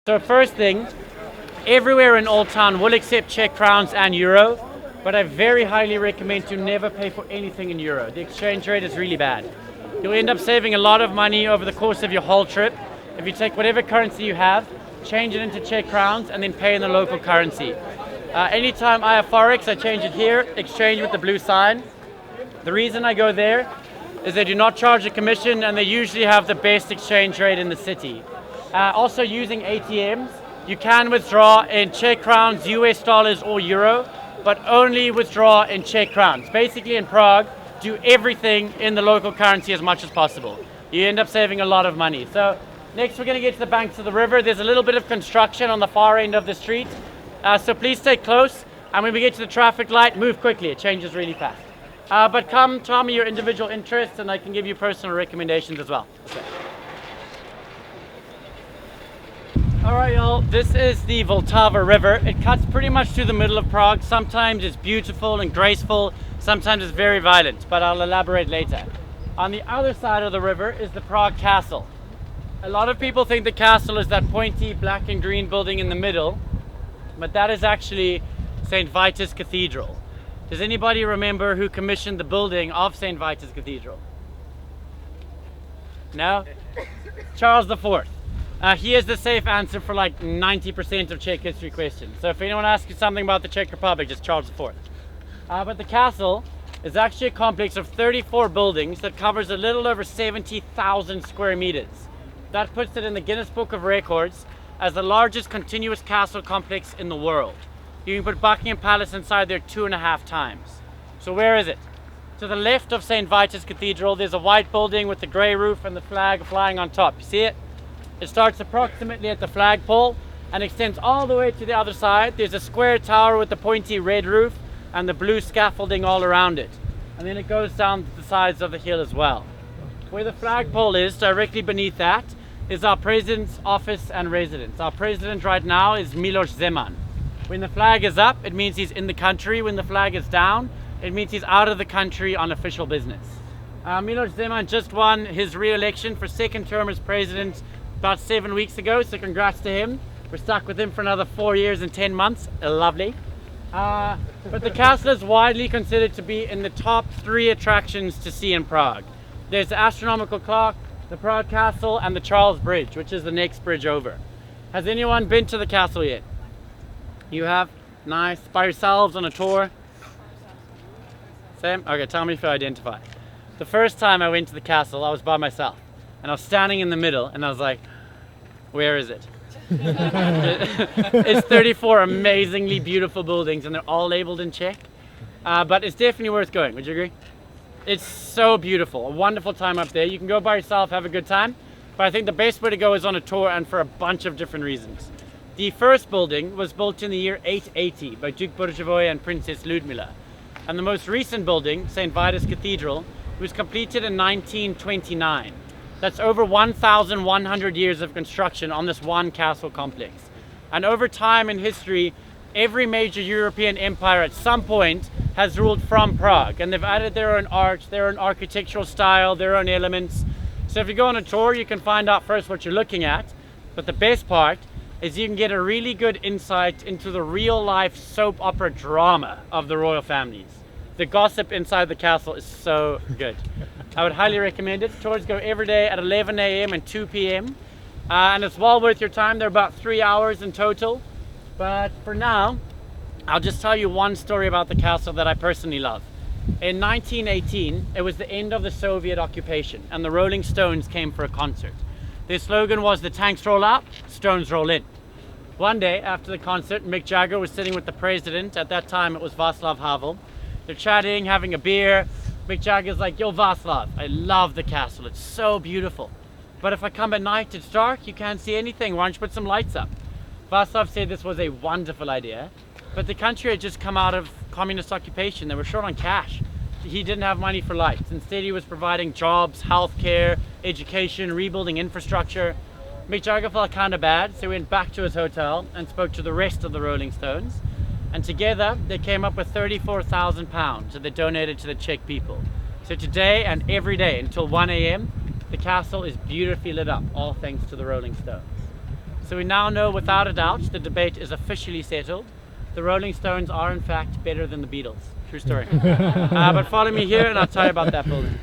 So first thing, everywhere in Old Town will accept Czech crowns and euro, but I very highly recommend to never pay for anything in euro. The exchange rate is really bad. You'll end up saving a lot of money over the course of your whole trip if you take whatever currency you have, change it into Czech crowns, and then pay in the local currency. Anytime I have Forex, I change it here, exchange with the blue sign. The reason I go there is they do not charge a commission and they usually have the best exchange rate in the city. Also using ATMs, you can withdraw in Czech crowns, US dollars or euro, but only withdraw in Czech crowns. Basically in Prague, do everything in the local currency as much as possible. You end up saving a lot of money. So next we're going to get to the banks of the river. There's a little bit of construction on the far end of the street. So please stay close, and when we get to the traffic light, move quickly, it changes really fast. But come tell me your individual interests and I can give you personal recommendations as well. Okay. Alright y'all, this is the Vltava River. It cuts pretty much through the middle of Prague. Sometimes it's beautiful and graceful, sometimes it's very violent, but I'll elaborate later. On the other side of the river is the Prague Castle. A lot of people think the castle is that pointy black and green building in the middle, but that is actually St. Vitus Cathedral. Does anybody remember who commissioned the building of St. Vitus Cathedral? No? Charles IV. He is the safe answer for like 90% of Czech history questions. So if anyone asks you something about the Czech Republic, just Charles IV. But the castle is actually a complex of 34 buildings that covers a little over 70,000 square meters. That puts it in the Guinness Book of Records as the largest continuous castle complex in the world. You can put Buckingham Palace inside there 2.5 times. So where is it? To the left of St. Vitus Cathedral, there's a white building with the grey roof and the flag flying on top. You see it? It starts approximately at the flagpole and extends all the way to the other side. There's a square tower with the pointy red roof and the blue scaffolding all around it. And then it goes down the sides of the hill as well. Where the flagpole is, directly beneath that, is our president's office and residence. Our president right now is Miloš Zeman. When the flag is up, it means he's in the country. When the flag is down, it means he's out of the country on official business. Miloš Zeman just won his re-election for second term as president about 7 weeks ago, so congrats to him. We're stuck with him for another 4 years and 10 months. Lovely. But the castle is widely considered to be in the top 3 attractions to see in Prague. There's the astronomical clock, the Prague Castle, and the Charles Bridge, which is the next bridge over. Has anyone been to the castle yet? You have? Nice. By yourselves on a tour? Same? Okay, tell me if you identify. The first time I went to the castle, I was by myself. And I was standing in the middle, and I was like, where is it? It's 34 amazingly beautiful buildings, and they're all labeled in Czech. But it's definitely worth going, would you agree? It's so beautiful, a wonderful time up there. You can go by yourself, have a good time. But I think the best way to go is on a tour, and for a bunch of different reasons. The first building was built in the year 880 by Duke Bořivoj and Princess Ludmila. And the most recent building, St. Vitus Cathedral, was completed in 1929. That's over 1,100 years of construction on this one castle complex. And over time in history, every major European empire at some point has ruled from Prague. And they've added their own art, their own architectural style, their own elements. So if you go on a tour, you can find out first what you're looking at. But the best part is you can get a really good insight into the real life soap opera drama of the royal families. The gossip inside the castle is so good. I would highly recommend it. Tours go every day at 11 a.m. and 2 p.m. And it's well worth your time. They're about 3 hours in total. But for now, I'll just tell you one story about the castle that I personally love. In 1918, it was the end of the Soviet occupation, and the Rolling Stones came for a concert. Their slogan was, "The tanks roll out, Stones roll in." One day after the concert, Mick Jagger was sitting with the president. At that time, it was Vaclav Havel. They're chatting, having a beer. Mick Jagger's like, "Yo, Vaclav, I love the castle. It's so beautiful. But if I come at night, it's dark. You can't see anything. Why don't you put some lights up?" Vaclav said this was a wonderful idea, but the country had just come out of communist occupation. They were short on cash. He didn't have money for lights. Instead, he was providing jobs, healthcare, education, rebuilding infrastructure. Mick Jagger felt kind of bad, so he went back to his hotel and spoke to the rest of the Rolling Stones. And together, they came up with £34,000 that they donated to the Czech people. So today and every day until 1 a.m., the castle is beautifully lit up, all thanks to the Rolling Stones. So we now know without a doubt the debate is officially settled. The Rolling Stones are in fact better than the Beatles. True story. But follow me here and I'll tell you about that building.